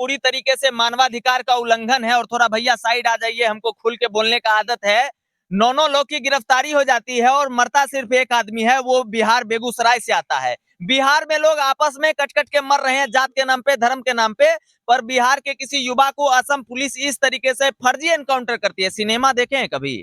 पूरी तरीके से मानवाधिकार का उल्लंघन है। और थोड़ा भैया साइड आ जाइए, हमको खुल के बोलने का आदत है। 9 लोग की गिरफ्तारी हो जाती है और मरता सिर्फ एक आदमी है, वो बिहार बेगूसराय से आता है। बिहार में लोग आपस में कट कट के मर रहे हैं जात के नाम पे, धर्म के नाम पे, पर बिहार के किसी युवा को असम पुलिस इस तरीके से फर्जी एनकाउंटर करती है। सिनेमा देखे हैं कभी?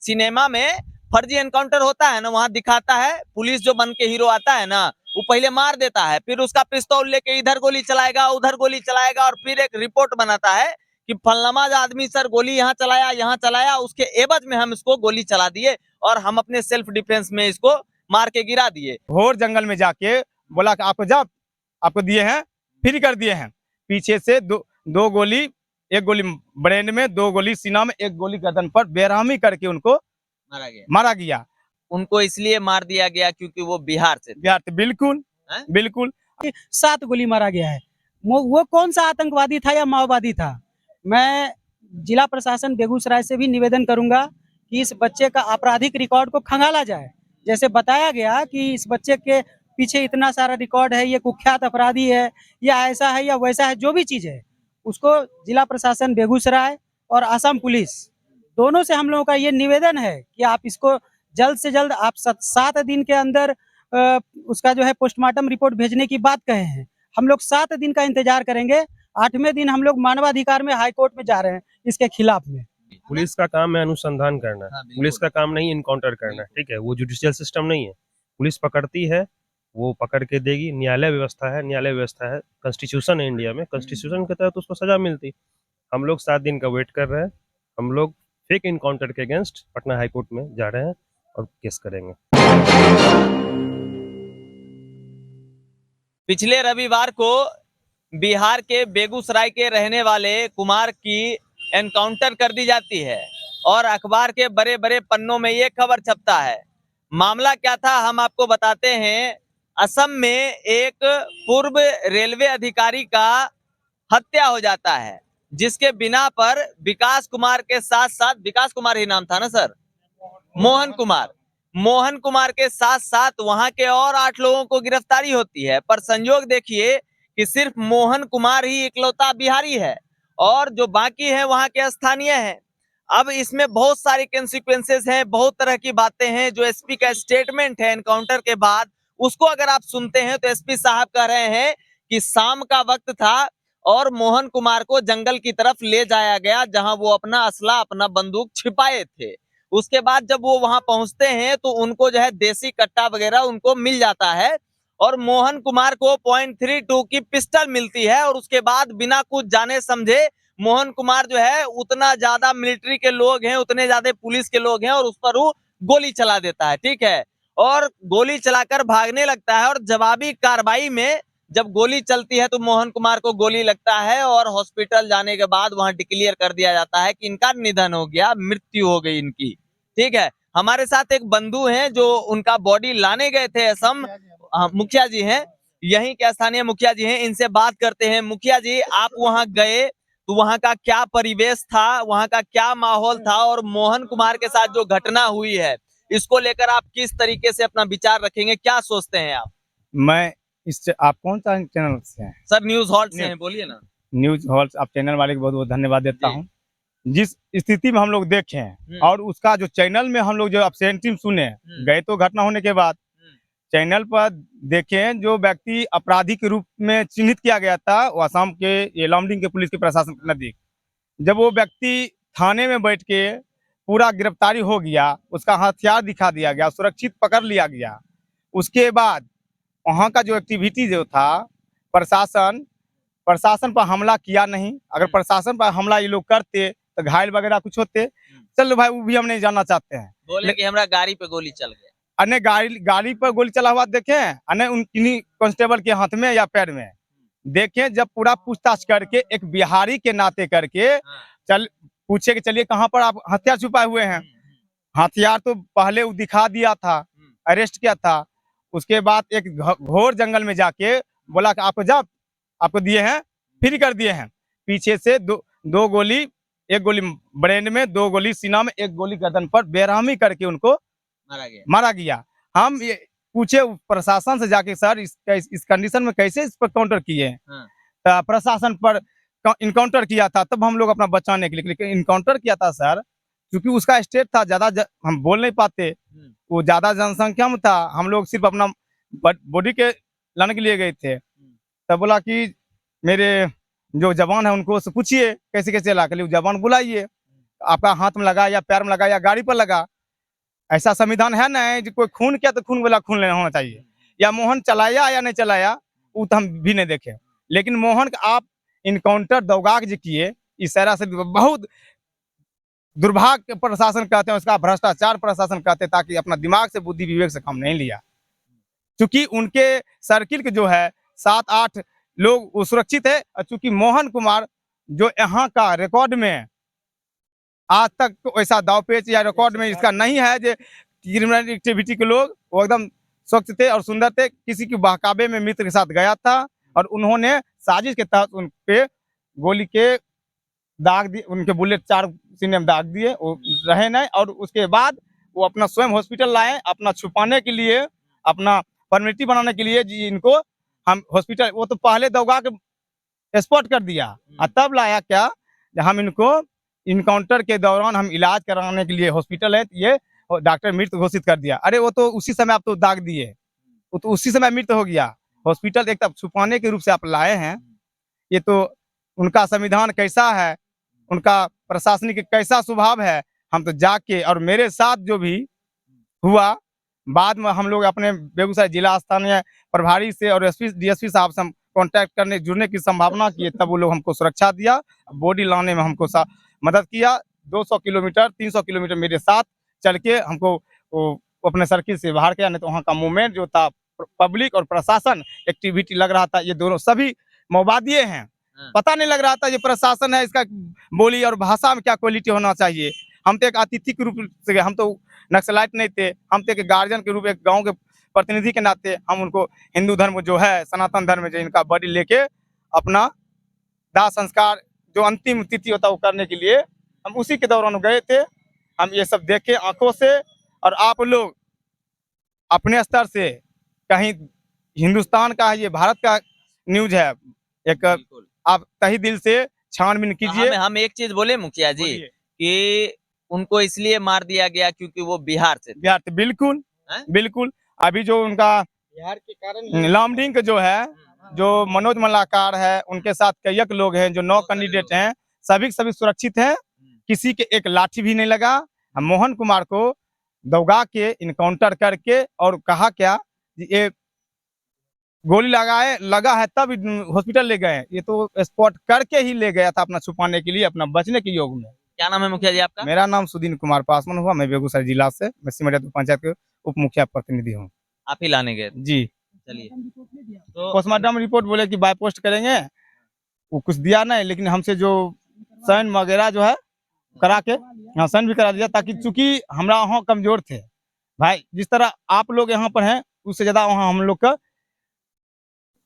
सिनेमा में फर्जी एनकाउंटर होता है ना, वहां दिखाता है पुलिस जो बन के हीरो आता है ना, वो पहले मार देता है, फिर उसका पिस्तौल लेके इधर गोली चलाएगा, उधर गोली चलाएगा, और फिर एक रिपोर्ट बनाता है कि फलनामा आदमी सर गोली यहाँ चलाया, उसके एवज में हम इसको गोली चला दिए और हम अपने सेल्फ डिफेंस में इसको मार के गिरा दिए। घोर जंगल में जाके बोला कि आपको जब आपको दिए हैं फ्री कर दिए हैं, पीछे से दो गोली, एक गोली ब्रेन में, 2 गोली सीना में, 1 गोली गर्दन पर, बेरहमी करके उनको मारा गया। उनको इसलिए मार दिया गया क्योंकि वो बिहार से बिल्कुल बिल्कुल 7 गोली मारा गया है। वो कौन सा आतंकवादी था या माओवादी था? मैं जिला प्रशासन बेगूसराय से भी निवेदन करूंगा कि इस बच्चे का आपराधिक रिकॉर्ड को खंगाला जाए। जैसे बताया गया कि इस बच्चे के पीछे इतना सारा रिकॉर्ड है, ये कुख्यात अपराधी है या ऐसा है या वैसा है, जो भी चीज है उसको जिला प्रशासन बेगूसराय और असम पुलिस दोनों से हम लोगों का ये निवेदन है कि आप इसको जल्द से जल्द, आप 7 दिन के अंदर उसका जो है पोस्टमार्टम रिपोर्ट भेजने की बात कहे हैं। हम लोग 7 दिन का इंतजार करेंगे। 8वें दिन हम लोग मानवाधिकार में हाई कोर्ट में जा रहे हैं इसके खिलाफ में। पुलिस का काम है अनुसंधान करना, पुलिस का काम नहीं इनकाउंटर करना, ठीक है? वो जुडिशियल सिस्टम नहीं है। पुलिस पकड़ती है, वो पकड़ के देगी। न्यायालय व्यवस्था है, न्यायालय व्यवस्था है, कॉन्स्टिट्यूशन है इंडिया में, कॉन्स्टिट्यूशन के तहत उसको सजा मिलती। हम लोग 7 दिन का वेट कर रहे हैं। हम लोग फेक इनकाउंटर के अगेंस्ट पटना हाई कोर्ट में जा रहे हैं और केस करेंगे। पिछले रविवार को बिहार के बेगूसराय के रहने वाले कुमार की एनकाउंटर कर दी जाती है और अखबार के बड़े बड़े पन्नों में ये खबर छपता है। मामला क्या था हम आपको बताते हैं। असम में एक पूर्व रेलवे अधिकारी का हत्या हो जाता है, जिसके बिना पर विकास कुमार के साथ साथ, विकास कुमार ही नाम था ना सर, मोहन कुमार के साथ साथ वहां के और 8 लोगों को गिरफ्तारी होती है। पर संयोग देखिए कि सिर्फ मोहन कुमार ही इकलौता बिहारी है और जो बाकी है वहां के स्थानीय हैं। अब इसमें बहुत सारी कंसिक्वेंसेस हैं, बहुत तरह की बातें हैं। जो एसपी का स्टेटमेंट है एनकाउंटर के बाद, उसको अगर आप सुनते हैं तो एसपी साहब कह रहे हैं कि शाम का वक्त था और मोहन कुमार को जंगल की तरफ ले जाया गया जहां वो अपना असला, अपना बंदूक छिपाए थे। उसके बाद जब वो वहां पहुंचते हैं तो उनको जो है देसी कट्टा वगैरह उनको मिल जाता है और मोहन कुमार को .32 की पिस्टल मिलती है। और उसके बाद बिना कुछ जाने समझे मोहन कुमार जो है, उतना ज्यादा मिलिट्री के लोग हैं, उतने ज्यादा पुलिस के लोग हैं, और उस पर वो गोली चला देता है, ठीक है, और गोली चलाकर भागने लगता है। और जवाबी कार्रवाई में जब गोली चलती है तो मोहन कुमार को गोली लगता है और हॉस्पिटल जाने के बाद वहां डिक्लेयर कर दिया जाता है कि इनका निधन हो गया, मृत्यु हो गई इनकी, ठीक है। हमारे साथ एक बंधु हैं जो उनका बॉडी लाने गए थे असम, मुखिया जी हैं, यहीं के स्थानीय मुखिया जी हैं, इनसे बात करते हैं। मुखिया जी, आप वहां गए तो वहां का क्या परिवेश था, वहां का क्या माहौल था, और मोहन कुमार के साथ जो घटना हुई है इसको लेकर आप किस तरीके से अपना विचार रखेंगे, क्या सोचते हैं आप? मैं आप कौन सा चैनल से हैं? सर न्यूज हॉल्ट से हैं, बोलिए ना। न्यूज हॉल्ट, आप चैनल वाले को बहुत बहुत धन्यवाद देता हूँ। जिस स्थिति में हम लोग देखे हैं और उसका जो चैनल में हम लोग जो अपसेंटिम सुने, गए तो घटना होने के बाद चैनल पर देखें, जो व्यक्ति अपराधी के रूप में चिन्हित किया गया था वो असम के ये लॉन्डिंग के पुलिस के प्रशासन के नजदीक, जब वो व्यक्ति थाने में बैठ के पूरा गिरफ्तारी हो गया, उसका हथियार दिखा दिया गया, सुरक्षित पकड़ लिया गया, उसके बाद वहाँ का जो एक्टिविटी जो था, प्रशासन पर हमला किया नहीं। अगर प्रशासन पर हमला ये लोग करते तो घायल वगैरह कुछ होते, चलो भाई वो भी हम नहीं जानना चाहते हैं। बोले कि हमारा गाड़ी पे गोली चल गया, अन्य गाड़ी पर गोली चला हुआ देखें, अन्य उन किन्हीं कांस्टेबल के हाथ में या पैर में देखें। जब पूरा पूछताछ करके एक बिहारी के नाते करके चल पूछे कि चलिए कहाँ पर आप हथियार छुपाए हुए हैं, हथियार तो पहले वो दिखा दिया था, अरेस्ट किया था। उसके बाद एक घोर जंगल में जाके बोला कि आपको जब आपको दिए हैं फ्री कर दिए हैं, पीछे से दो गोली, 1 गोली ब्रेन में, 2 गोली सीना में, 1 गोली गर्दन पर, बेरहमी करके उनको मारा गया। हम ये पूछे प्रशासन से जाके, सर इस कंडीशन में कैसे इस पर काउंटर किए? प्रशासन पर इनकाउंटर किया था, तब हम लोग अपना बचाने के लिए, लेकिन इनकाउंटर किया था सर, क्योंकि उसका स्टेट था ज्यादा हम बोल नहीं पाते, वो ज्यादा जनसंख्या में था, हम लोग सिर्फ अपना बॉडी के लाने के लिए गए थे। तब बोला कि मेरे जो जवान है उनको से पूछिए कैसे कैसे ला के लिए, जवान बुलाइए, आपका हाथ में लगा या पैर में लगा या गाड़ी पर लगा, ऐसा संविधान है ना जो कोई खून किया तो खून वाला खून लेना होना चाहिए, या मोहन चलाया या नहीं चलाया वो तो हम भी नहीं देखे, लेकिन मोहन का आप इनकाउंटर दौगाक जी किए, इस तरह से बहुत दुर्भाग्य प्रशासन कहते हैं, उसका भ्रष्टाचार प्रशासन कहते हैं, ताकि अपना दिमाग से बुद्धि विवेक से काम नहीं लिया, क्योंकि उनके सर्किल के जो है 7-8 लोग वो सुरक्षित है, और चूंकि मोहन कुमार जो यहाँ का रिकॉर्ड में आज तक तो ऐसा दावपेच या रिकॉर्ड में इसका नहीं है जो क्रिमिनल एक्टिविटी के लोग वो एकदम स्वच्छ थे और सुंदर थे, किसी के बहकावे में मित्र के साथ गया था और उन्होंने साजिश के तहत उन पे गोली के दाग दिए, उनके बुलेट 4 सीने में दाग दिए, वो रहे नहीं, और उसके बाद वो अपना स्वयं हॉस्पिटल लाए, अपना छुपाने के लिए, अपना परमिटी बनाने के लिए जी इनको हम हॉस्पिटल, वो तो पहले दौगा के स्पॉट कर दिया और तब लाया क्या, हम इनको इनकाउंटर के दौरान हम इलाज कराने के लिए हॉस्पिटल है, ये डॉक्टर मृत घोषित कर दिया। अरे वो तो उसी समय आप तो दाग दिए, वो तो उसी समय मृत हो गया, हॉस्पिटल एक तब छुपाने के रूप से आप लाए हैं, ये तो उनका संविधान कैसा है, उनका प्रशासनिक कैसा स्वभाव है, हम तो जाके और मेरे साथ जो भी हुआ, बाद में हम लोग अपने बेगूसराय जिला स्थानीय प्रभारी से और डीएसपी साहब से हम कांटेक्ट करने जुड़ने की संभावना किए, तब वो लोग हमको सुरक्षा दिया, बॉडी लाने में हमको मदद किया, 200 किलोमीटर 300 किलोमीटर मेरे साथ चल के हमको वो अपने सर्किल से बाहर किया, नहीं तो वहाँ का मूवमेंट जो था पब्लिक और प्रशासन एक्टिविटी लग रहा था, ये दोनों सभी माओवादी हैं, पता नहीं लग रहा था ये प्रशासन है, इसका बोली और भाषा में क्या क्वालिटी होना चाहिए। हम तो एक अतिथि के रूप से, हम तो नक्सलाइट नहीं थे, हम तो एक गार्जियन के रूप, एक गांव के प्रतिनिधि के नाते हम उनको हिंदू धर्म जो है, सनातन धर्म जो इनका बॉडी लेके अपना दाह संस्कार जो अंतिम तिथि होता है वो करने के लिए हम उसी के दौरान गए थे। हम ये सब देखे आंखों से, और आप लोग अपने स्तर से कहीं हिंदुस्तान का है, ये भारत का न्यूज है, एक आप तहे दिल से छानबीन कीजिए। हम एक चीज बोले मुखिया जी कि उनको इसलिए मार दिया गया क्योंकि वो बिहार से बिल्कुल बिल्कुल। अभी जो उनका बिहार के कारण लामडिंग जो है, जो मनोज मल्लाकार है, उनके साथ कई लोग हैं, जो 9 कैंडिडेट हैं, सभी सुरक्षित हैं, किसी के एक लाठी भी नहीं लगा। मोहन कुमार को दौगा के इनकाउंटर करके और कहा क्या ये गोली लगा है तब हॉस्पिटल ले गए, ये तो स्पॉट करके ही ले गया था अपना छुपाने के लिए, अपना बचने के योग में। क्या नाम है मुखिया जी आपका? मेरा नाम सुदीन कुमार पासवान हुआ, मैं बेगूसराय जिला से, मैं सिमरिया पंचायत के उप मुखिया प्रतिनिधि हूँ। आप ही लाने गए? जी। चलिए, तो पोस्टमार्टम रिपोर्ट बोले कि बाय पोस्ट करेंगे, वो कुछ दिया नहीं, लेकिन हमसे जो साइन वगैरह जो है करा के, हाँ साइन भी करा दिया, ताकि चूंकि हमरा वहाँ कमजोर थे भाई, जिस तरह आप लोग यहाँ पर हैं उससे ज्यादा वहाँ हम लोग का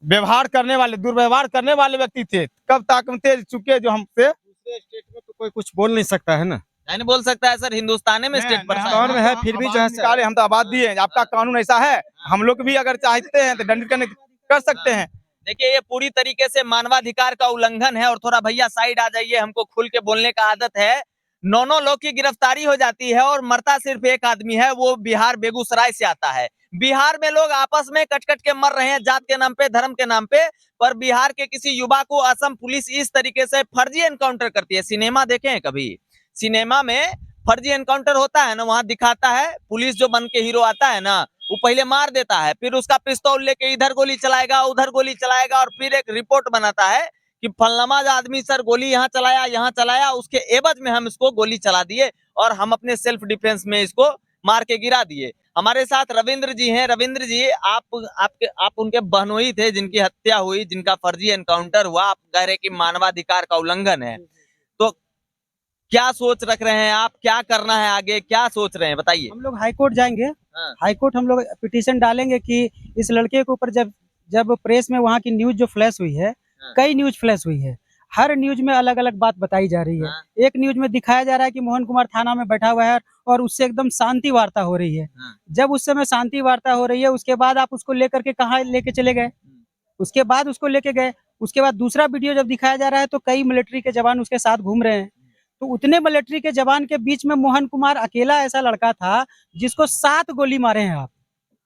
व्यवहार करने वाले, दुर्व्यवहार करने वाले व्यक्ति थे, कब ताकते चुके जो हमसे। दूसरे स्टेट में तो कोई कुछ बोल नहीं सकता है ना, नहीं बोल सकता है सर, हिंदुस्तान में स्टेट हिंदुस्तान में है, फिर भी जो है हम तो आबादी है, आपका कानून ऐसा है, हम लोग भी अगर चाहते हैं तो दंडित करने कर सकते हैं। देखिए ये पूरी तरीके से मानवाधिकार का उल्लंघन है। और थोड़ा भैया साइड आ जाइए, हमको खुल के बोलने का आदत है। 9 लोग की गिरफ्तारी हो जाती है और मरता सिर्फ एक आदमी है, वो बिहार बेगूसराय से आता है। बिहार में लोग आपस में कट कट के मर रहे हैं, जात के नाम पे, धर्म के नाम पे, पर बिहार के किसी युवा को असम पुलिस इस तरीके से फर्जी एनकाउंटर करती है। सिनेमा देखे हैं कभी? सिनेमा में फर्जी एनकाउंटर होता है ना, वहां दिखाता है पुलिस जो बन के हीरो आता है ना, वो पहले मार देता है, फिर उसका पिस्तौल लेके इधर गोली चलाएगा, उधर गोली चलाएगा, और फिर एक रिपोर्ट बनाता है कि फलनामा आदमी सर गोली यहाँ चलाया, उसके एवज में हम इसको गोली चला दिए और हम अपने सेल्फ डिफेंस में इसको मार के गिरा दिए। हमारे साथ रविंद्र जी हैं। रविंद्र जी, आप उनके बहनोई थे जिनकी हत्या हुई, जिनका फर्जी एनकाउंटर हुआ। आप कह रहे कि मानवाधिकार का उल्लंघन है, तो क्या सोच रख रहे हैं आप? क्या करना है आगे, क्या सोच रहे हैं बताइए? हम लोग हाईकोर्ट जाएंगे। हाईकोर्ट हम लोग पिटीशन डालेंगे कि इस लड़के के ऊपर जब प्रेस में वहाँ की न्यूज जो फ्लैश हुई है, कई न्यूज फ्लैश हुई है, हर न्यूज में अलग अलग बात बताई जा रही है। एक न्यूज में दिखाया जा रहा है कि मोहन कुमार थाना में बैठा हुआ है और उससे एकदम शांति वार्ता हो रही है। जब उस समय शांति वार्ता हो रही है, उसके बाद आप उसको लेकर के कहाँ लेके चले गए? उसके बाद उसको लेके गए उसके बाद दूसरा वीडियो जब दिखाया जा रहा है तो कई मिलिट्री के जवान उसके साथ घूम रहे हैं। तो उतने मिलिट्री के जवान के बीच में मोहन कुमार अकेला ऐसा लड़का था जिसको 7 गोली मारे हैं आप।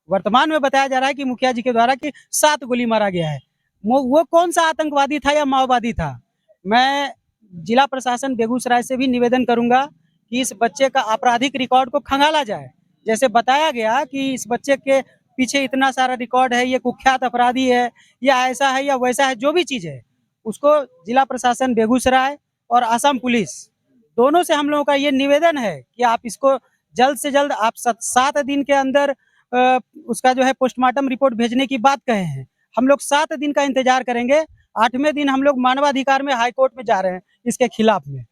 वर्तमान में बताया जा रहा है कि मुखिया जी के द्वारा कि 7 गोली मारा गया है। वो कौन सा आतंकवादी था या माओवादी था? मैं जिला प्रशासन बेगूसराय से भी निवेदन करूंगा कि इस बच्चे का आपराधिक रिकॉर्ड को खंगाला जाए। जैसे बताया गया कि इस बच्चे के पीछे इतना सारा रिकॉर्ड है, ये कुख्यात अपराधी है या ऐसा है या वैसा है, जो भी चीज़ है उसको जिला प्रशासन बेगूसराय और असम पुलिस दोनों से हम लोगों का ये निवेदन है कि आप इसको जल्द से जल्द, आप 7 दिन के अंदर उसका जो है पोस्टमार्टम रिपोर्ट भेजने की बात कहे हैं। हम लोग 7 दिन का इंतजार करेंगे। 8वें दिन हम लोग मानवाधिकार में हाई कोर्ट में जा रहे हैं इसके खिलाफ में।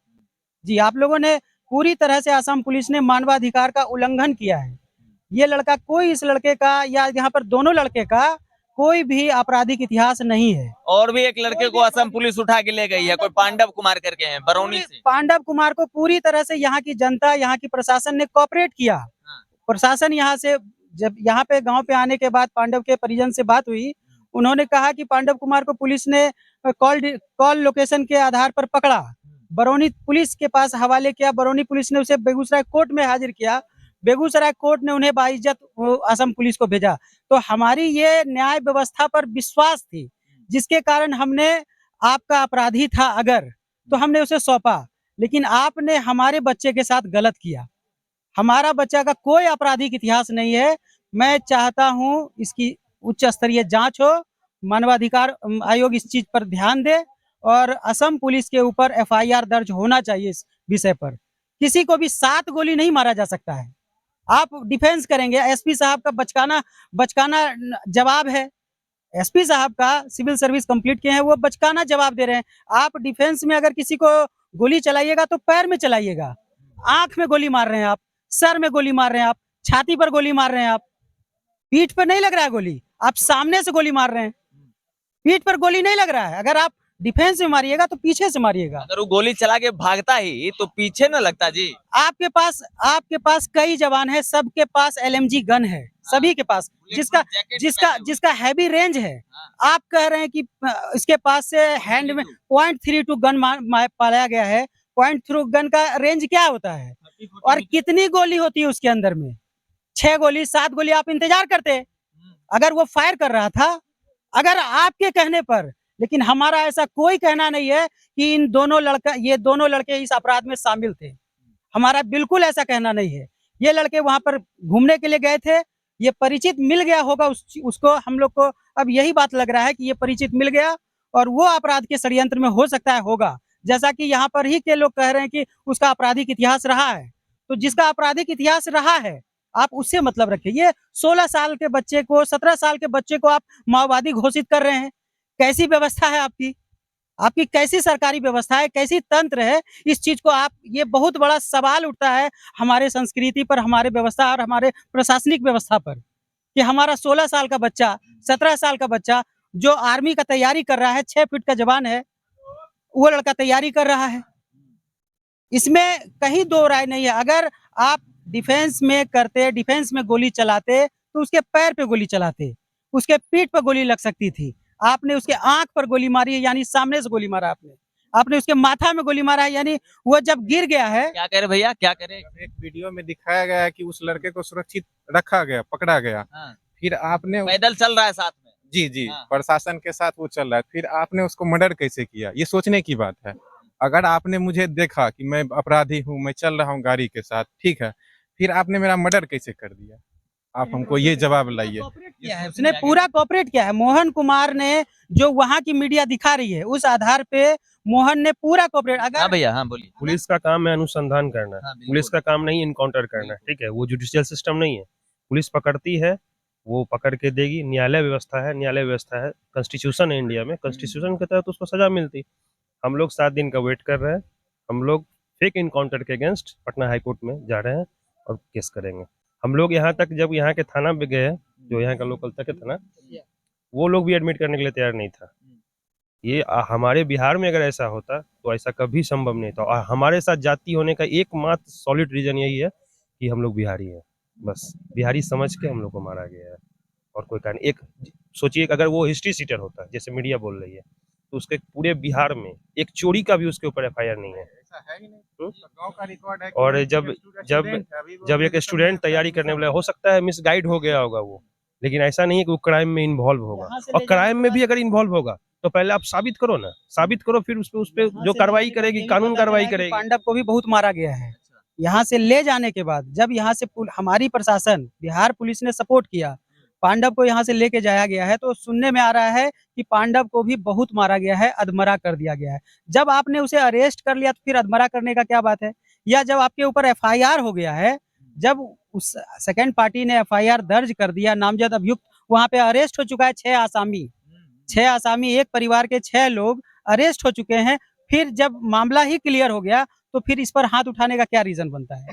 जी, आप लोगों ने पूरी तरह से, असम पुलिस ने मानवाधिकार का उल्लंघन किया है। ये लड़का, कोई इस लड़के का या यहाँ पर दोनों लड़के का कोई भी आपराधिक इतिहास नहीं है। और भी एक लड़के को असम पुलिस उठा के ले गई है, कोई पांडव कुमार करके हैं बरौनी से। पांडव कुमार को पूरी तरह से यहाँ की जनता, यहाँ की प्रशासन ने कोऑपरेट किया। प्रशासन यहाँ से, जब यहाँ पे गांव पे आने के बाद पांडव के परिजन से बात हुई, उन्होंने कहा कि पांडव कुमार को पुलिस ने कॉल लोकेशन के आधार पर पकड़ा, बरौनी पुलिस के पास हवाले किया। बरौनी पुलिस ने उसे बेगूसराय कोर्ट में हाजिर किया। बेगूसराय कोर्ट ने उन्हें बाइज्जत असम पुलिस को भेजा। तो हमारी ये न्याय व्यवस्था पर विश्वास थी, जिसके कारण हमने, आपका अपराधी था अगर, तो हमने उसे सौंपा। लेकिन आपने हमारे बच्चे के साथ गलत किया। हमारा बच्चा का कोई आपराधिक इतिहास नहीं है। मैं चाहता हूं इसकी उच्च स्तरीय जांच हो, मानवाधिकार आयोग इस चीज पर ध्यान दे और असम पुलिस के ऊपर FIR दर्ज होना चाहिए इस विषय पर। किसी को भी 7 गोली नहीं मारा जा सकता है। आप डिफेंस करेंगे, SP साहब का बचकाना जवाब है। SP साहब का सिविल सर्विस कंप्लीट किए हैं, वो बचकाना जवाब दे रहे हैं। आप डिफेंस में अगर किसी को गोली चलाइएगा तो पैर में चलाइएगा। आंख में गोली मार रहे हैं आप, सर में गोली मार रहे हैं आप, छाती पर गोली मार रहे हैं आप। पीठ पर नहीं लग रहा है गोली, आप सामने से गोली मार रहे हैं। पीठ पर गोली नहीं लग रहा है। अगर आप डिफेंस में मारिएगा तो पीछे से मारिएगा। अगर वो गोली चला के भागता ही तो पीछे न लगता जी। आपके पास कई जवान है, सबके पास LMG गन है, सभी के पास, जिसका हैवी रेंज है। आप कह रहे हैं कि इसके पास से हैंड में .32 गन पाया गया है। .3 गन का रेंज क्या होता है और कितनी गोली होती है उसके अंदर में? 6 गोली 7 गोली आप इंतजार करते अगर वो फायर कर रहा था, अगर आपके कहने पर। लेकिन हमारा ऐसा कोई कहना नहीं है कि ये दोनों लड़के इस अपराध में शामिल थे। हमारा बिल्कुल ऐसा कहना नहीं है। ये लड़के वहां पर घूमने के लिए गए थे, ये परिचित मिल गया होगा उसको। हम लोग को अब यही बात लग रहा है कि ये परिचित मिल गया और वो अपराध के षड्यंत्र में हो सकता है होगा। जैसा कि यहाँ पर ही के लोग कह रहे हैं कि उसका आपराधिक इतिहास रहा है, तो जिसका आपराधिक इतिहास रहा है आप उससे मतलब रखिए। ये 16 साल के बच्चे को, 17 साल के बच्चे को आप माओवादी घोषित कर रहे हैं। कैसी व्यवस्था है आपकी कैसी सरकारी व्यवस्था है, कैसी तंत्र है? इस चीज को आप, ये बहुत बड़ा सवाल उठता है हमारे संस्कृति पर, हमारे व्यवस्था और हमारे प्रशासनिक व्यवस्था पर, कि हमारा 16 साल का बच्चा, 17 साल का बच्चा जो आर्मी का तैयारी कर रहा है, 6 फीट का जवान है, वो लड़का तैयारी कर रहा है। इसमें कहीं दो राय नहीं है। अगर आप डिफेंस में करते, डिफेंस में गोली चलाते तो उसके पैर पे गोली चलाते, उसके पीठ पर गोली लग सकती थी। आपने उसके आंख पर गोली मारी है, यानी सामने से गोली मारा आपने उसके माथा में गोली मारा है, यानी वो जब गिर गया है। क्या करे भैया, क्या करे? एक वीडियो में दिखाया गया है कि उस लड़के को सुरक्षित रखा गया, पकड़ा गया। हाँ। फिर आपने पैदल चल रहा है साथ में। जी हाँ। प्रशासन के साथ वो चल रहा है, फिर आपने उसको मर्डर कैसे किया? ये सोचने की बात है। अगर आपने मुझे देखा कि मैं अपराधी हूँ, मैं चल रहा हूँ गाड़ी के साथ, ठीक है, फिर आपने मेरा मर्डर कैसे कर दिया? आप हमको ये जवाब लाइए। उसने पूरा कोऑपरेट किया है। मोहन कुमार ने जो वहाँ की मीडिया दिखा रही है, उस आधार पे मोहन ने पूरा कोऑपरेट। हाँ अगर भैया, हाँ बोलिए। पुलिस का काम है अनुसंधान करना, हाँ, बिल्कुल। पुलिस का काम नहीं इनकाउंटर करना, ठीक है? वो जुडिशियल सिस्टम नहीं है। पुलिस पकड़ती है, वो पकड़ के देगी। न्यायालय व्यवस्था है, न्यायालय व्यवस्था है, कॉन्स्टिट्यूशन है इंडिया में, कॉन्स्टिट्यूशन के तहत उसको सजा मिलती। हम लोग 7 दिन का वेट कर रहे हैं। हम लोग फेक इनकाउंटर के अगेंस्ट पटना हाई कोर्ट में जा रहे हैं और केस करेंगे। हम लोग यहाँ तक, जब यहाँ के थाना पे गए, जो यहाँ का लोकल तक है थाना, वो लोग भी एडमिट करने के लिए तैयार नहीं था। ये हमारे बिहार में अगर ऐसा होता तो ऐसा कभी संभव नहीं था। और हमारे साथ जाति होने का एकमात्र सॉलिड रीजन यही है कि हम लोग बिहारी हैं। बस बिहारी समझ के हम लोग को मारा गया है और कोई कारण। एक सोचिए, अगर वो हिस्ट्री सीटर होता, जैसे मीडिया बोल रही है, तो उसके पूरे बिहार में एक चोरी का भी उसके ऊपर एफआईआर नहीं है। ऐसा है ही नहीं। हम्म? तो गांव का रिकॉर्ड है कि और वो जब जब student है, अभी वो जब एक स्टूडेंट तैयारी करने वाला हो सकता है मिसगाइड हो गया होगा वो, लेकिन ऐसा नहीं है कि वो क्राइम में इन्वॉल्व होगा। यहाँ से और ले जाने क्राइम के में बाद- भी अगर इन्वॉल्व होगा तो पहले आप साबित करो ना, साबित करो, फिर उस पे यहाँ जो से ले कार्रवाई जाने के बाद करेगी ये भी कानून पता चला कार्रवाई है कि करेगी। पांडव को भी बहुत मारा गया है। यहाँ से ले जाने के बाद जब यहाँ से हमारी प्रशासन बिहार पुलिस ने सपोर्ट किया, पांडव को यहाँ से लेके जाया गया है, तो सुनने में आ रहा है कि पांडव को भी बहुत मारा गया है, अधमरा कर दिया गया है। जब आपने उसे अरेस्ट कर लिया तो फिर अधमरा करने का क्या बात है? या जब आपके ऊपर एफआईआर हो गया है, जब उस सेकंड पार्टी ने एफआईआर दर्ज कर दिया, नामजद अभियुक्त वहां पे अरेस्ट हो चुका है, 6 आसामी, एक परिवार के 6 लोग अरेस्ट हो चुके हैं। फिर जब मामला ही क्लियर हो गया तो फिर इस पर हाथ उठाने का क्या रीजन बनता है?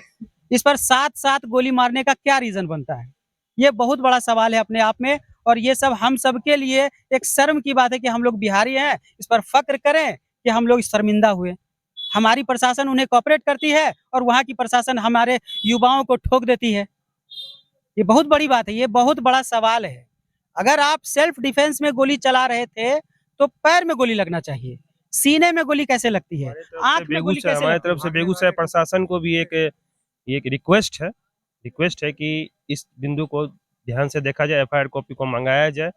इस पर 7-7 गोली मारने का क्या रीजन बनता है? ये बहुत बड़ा सवाल है अपने आप में, और ये सब हम सब के लिए एक शर्म की बात है कि हम लोग बिहारी हैं, इस पर फक्र करें कि हम लोग शर्मिंदा हुए। हमारी प्रशासन उन्हें कोऑपरेट करती है और वहाँ की प्रशासन हमारे युवाओं को ठोक देती है। ये बहुत बड़ी बात है, ये बहुत बड़ा सवाल है। अगर आप सेल्फ डिफेंस में गोली चला रहे थे तो पैर में गोली लगना चाहिए, सीने में गोली कैसे लगती है, आंख में गोली कैसे हमारी लगती तरफ से बेगूसराय प्रशासन को भी एक रिक्वेस्ट है कि इस बिंदु को ध्यान से देखा जाए, एफआईआर कॉपी को मंगाया जाए,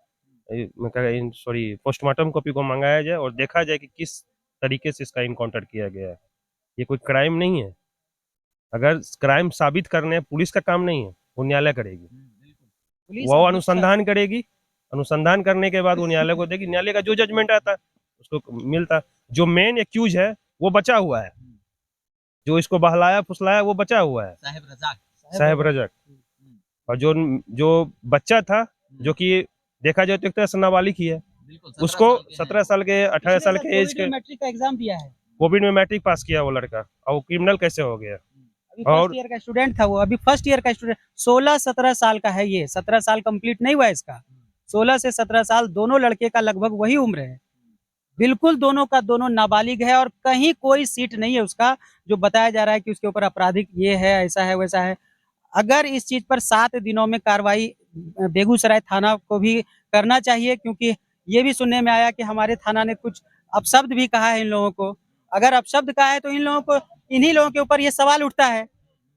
पोस्टमार्टम कॉपी को मंगाया जाए और देखा जाए कि किस तरीके से इसका इनकाउंटर किया गया है। ये कोई क्राइम नहीं है। अगर क्राइम साबित करने पुलिस का काम नहीं है, वो न्यायालय करेगी, पुलिस वो और अनुसंधान करेगी, अनुसंधान करने के बाद वो न्यायालय को देगी, न्यायालय का जो जजमेंट आता है उसको मिलता। जो मेन एक्यूज है वो बचा हुआ है, जो इसको बहलाया फुसलाया वो बचा हुआ है, साहेब रजक। और जो बच्चा था, जो कि देखा जाए तो एक तरह से नाबालिग ही है, उसको 17 साल के 18 साल के एज के मैट्रिक का एग्जाम दिया है, कोविड में मैट्रिक पास किया वो लड़का, और वो क्रिमिनल कैसे हो गया? अभी और- फर्स्ट ईयर का स्टूडेंट था वो, अभी फर्स्ट ईयर का स्टूडेंट 16-17 साल का है। ये 17 साल कंप्लीट नहीं हुआ इसका, 16 से 17 साल दोनों लड़के का लगभग वही उम्र है। बिल्कुल दोनों का दोनों नाबालिग है और कहीं कोई सीट नहीं है उसका जो बताया जा रहा है कि उसके ऊपर आपराधिक ये है, ऐसा है, वैसा है। अगर इस चीज पर 7 दिनों में कार्रवाई बेगूसराय थाना को भी करना चाहिए, क्योंकि ये भी सुनने में आया कि हमारे थाना ने कुछ अपशब्द भी कहा है इन लोगों को। अगर अपशब्द कहा है तो इन्हीं लोगों के ऊपर ये सवाल उठता है,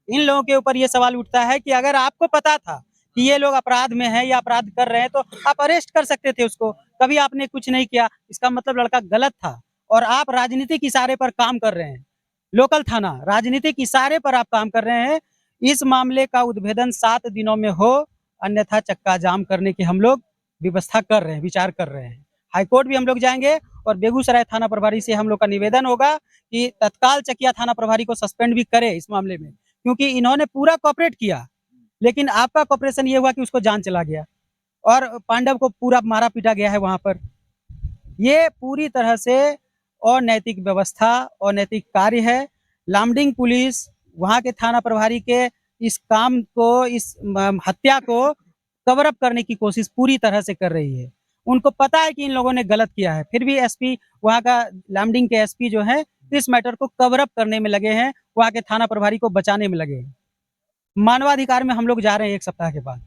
इन लोगों के ऊपर ये सवाल उठता है कि अगर आपको पता था कि ये लोग अपराध में है या अपराध कर रहे हैं तो आप अरेस्ट कर सकते थे उसको, कभी आपने कुछ नहीं किया। इसका मतलब लड़का गलत था और आप राजनीतिक इशारे पर काम कर रहे हैं। लोकल थाना राजनीतिक इशारे पर आप काम कर रहे हैं। इस मामले का उद्भेदन 7 दिनों में हो, अन्यथा चक्का जाम करने की हम लोग व्यवस्था कर रहे हैं, विचार कर रहे हैं। हाईकोर्ट भी हम लोग जाएंगे और बेगूसराय थाना प्रभारी से हम लोग का निवेदन होगा कि तत्काल चकिया थाना प्रभारी को सस्पेंड भी करे इस मामले में, क्योंकि इन्होंने पूरा कोऑपरेट किया, लेकिन आपका कोऑपरेशन ये हुआ कि उसको जान चला गया और पांडव को पूरा मारा पीटा गया है वहां पर। ये पूरी तरह से अनैतिक व्यवस्था, अनैतिक कार्य है। लामडिंग पुलिस वहां के थाना प्रभारी के इस काम को, इस हत्या को कवर अप करने की कोशिश पूरी तरह से कर रही है। उनको पता है कि इन लोगों ने गलत किया है, फिर भी एसपी वहां का, लामडिंग के एसपी जो है, इस मैटर को कवर अप करने में लगे हैं, वहां के थाना प्रभारी को बचाने में लगे हैं। मानवाधिकार में हम लोग जा रहे हैं 1 सप्ताह के बाद।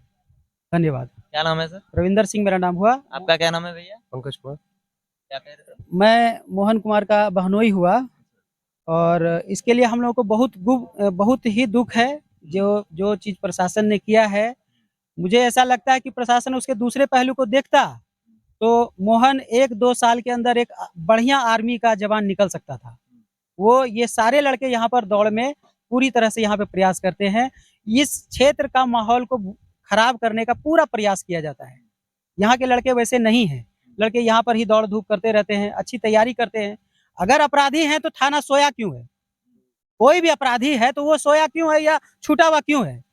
धन्यवाद। क्या नाम है सर? रविंदर सिंह मेरा नाम हुआ। आपका क्या नाम है भैया? पंकज कुमार। क्या कह रहे हो? मैं मोहन कुमार का बहनोई हुआ और इसके लिए हम लोगों को बहुत ही दुख है जो चीज प्रशासन ने किया है। मुझे ऐसा लगता है कि प्रशासन उसके दूसरे पहलू को देखता तो मोहन 1-2 साल के अंदर एक बढ़िया आर्मी का जवान निकल सकता था। वो ये सारे लड़के यहाँ पर दौड़ में पूरी तरह से यहाँ पे प्रयास करते हैं। इस क्षेत्र का माहौल को खराब करने का पूरा प्रयास किया जाता है। यहाँ के लड़के वैसे नहीं हैं, लड़के यहाँ पर ही दौड़ धूप करते रहते हैं, अच्छी तैयारी करते हैं। अगर अपराधी हैं तो थाना सोया क्यों है? कोई भी अपराधी है तो वो सोया क्यों है या छूटा हुआ क्यों है?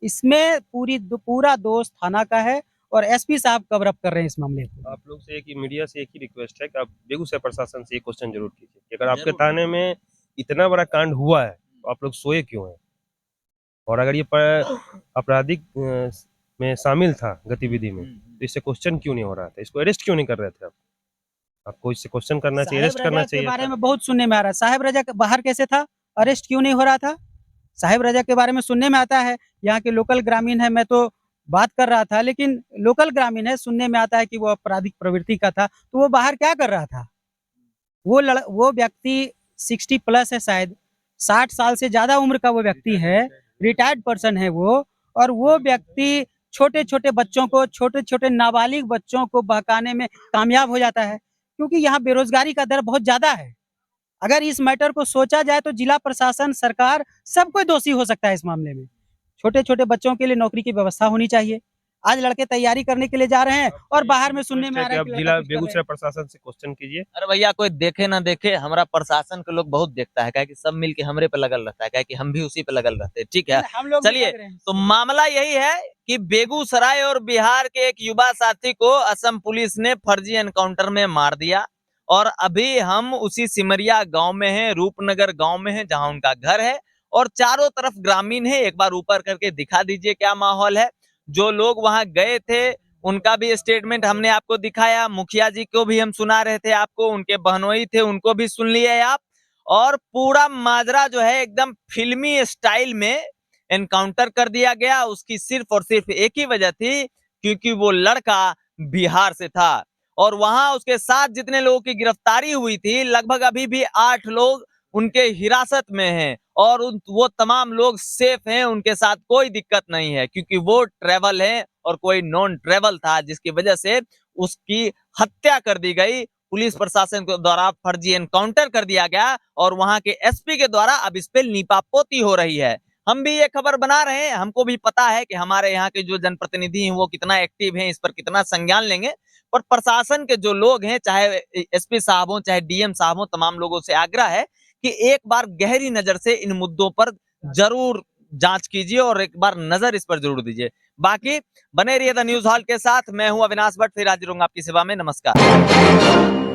इसमें पूरा दोष थाना का है और एसपी साहब कवर अप कर रहे हैं इस मामले को। आप लोग से मीडिया से एक ही रिक्वेस्ट है कि आप बेगूसराय प्रशासन से एक क्वेश्चन जरूर कीजिए कि अगर आपके थाने में इतना बड़ा कांड हुआ है तो आप लोग सोए क्यों हैं? और अगर ये आपराधिक में शामिल था गतिविधि में तो इससे क्वेश्चन क्यों नहीं हो रहा था? इसको अरेस्ट क्यों नहीं कर रहे थे आप? आपको इससे क्वेश्चन करना चाहिए, अरेस्ट करना चाहिए। के बारे में बहुत सुनने में आ रहा है। साहेब रजा बाहर कैसे था, अरेस्ट क्यों नहीं हो रहा था? साहेब रजा के बारे में सुनने में आता है, यहाँ के लोकल ग्रामीण है, मैं तो बात कर रहा था, लेकिन लोकल ग्रामीण है, सुनने में आता है कि वो आपराधिक प्रवृत्ति का था, तो वो बाहर क्या कर रहा था? वो व्यक्ति 60 प्लस है, शायद 60 साल से ज्यादा उम्र का वो व्यक्ति है, रिटायर्ड पर्सन है वो। और वो व्यक्ति छोटे छोटे बच्चों को, छोटे छोटे नाबालिग बच्चों को बहकाने में कामयाब हो जाता है, क्योंकि यहाँ बेरोजगारी का दर बहुत ज्यादा है। अगर इस मैटर को सोचा जाए तो जिला प्रशासन, सरकार, सब कोई दोषी हो सकता है इस मामले में। छोटे छोटे बच्चों के लिए नौकरी की व्यवस्था होनी चाहिए। आज लड़के तैयारी करने के लिए जा रहे हैं और बाहर में सुनने में आ रहा है आप कि जिला लड़का कुछ कर रहे हैं। बेगूसराय प्रशासन से क्वेश्चन कीजिए। अरे भैया, कोई देखे ना देखे, हमारा प्रशासन के लोग बहुत देखता है, क्या कि सब मिलके हमरे पे लगल रहता है, क्या कि हम भी उसी पे लगल रहते हैं। ठीक है, हम लोग भी चलिए, लग रहे हैं। तो मामला यही है कि बेगूसराय और बिहार के एक युवा साथी को असम पुलिस ने फर्जी एनकाउंटर में मार दिया। और अभी हम उसी सिमरिया गांव में हैं, रूपनगर गांव में हैं, जहां उनका घर है और चारों तरफ ग्रामीण है। एक बार ऊपर करके दिखा दीजिए क्या माहौल है। जो लोग वहां गए थे उनका भी स्टेटमेंट हमने आपको दिखाया, मुखिया जी को भी हम सुना रहे थे आपको, उनके बहनोई थे उनको भी सुन लिए आप। और पूरा माजरा जो है एकदम फिल्मी स्टाइल में एनकाउंटर कर दिया गया। उसकी सिर्फ और सिर्फ एक ही वजह थी, क्योंकि वो लड़का बिहार से था। और वहां उसके साथ जितने लोगों की गिरफ्तारी हुई थी, लगभग अभी भी 8 लोग उनके हिरासत में हैं और वो तमाम लोग सेफ हैं, उनके साथ कोई दिक्कत नहीं है, क्योंकि वो ट्रेवल है और कोई नॉन ट्रेवल था, जिसकी वजह से उसकी हत्या कर दी गई। पुलिस प्रशासन के द्वारा फर्जी एनकाउंटर कर दिया गया और वहां के एसपी के द्वारा अब इस पे लीपापोती हो रही है। हम भी ये खबर बना रहे हैं, हमको भी पता है कि हमारे यहाँ के जो जनप्रतिनिधि हैं वो कितना एक्टिव हैं, इस पर कितना संज्ञान लेंगे। पर प्रशासन के जो लोग हैं, चाहे एसपी साहब हो चाहे डीएम साहब हो, तमाम लोगों से आग्रह है कि एक बार गहरी नजर से इन मुद्दों पर जरूर जांच कीजिए और एक बार नजर इस पर जरूर दीजिए। बाकी बने रहिए द न्यूज हॉल के साथ। मैं हूं अविनाश भट्ट, फिर हाजिर होऊंगा आपकी सेवा में। नमस्कार।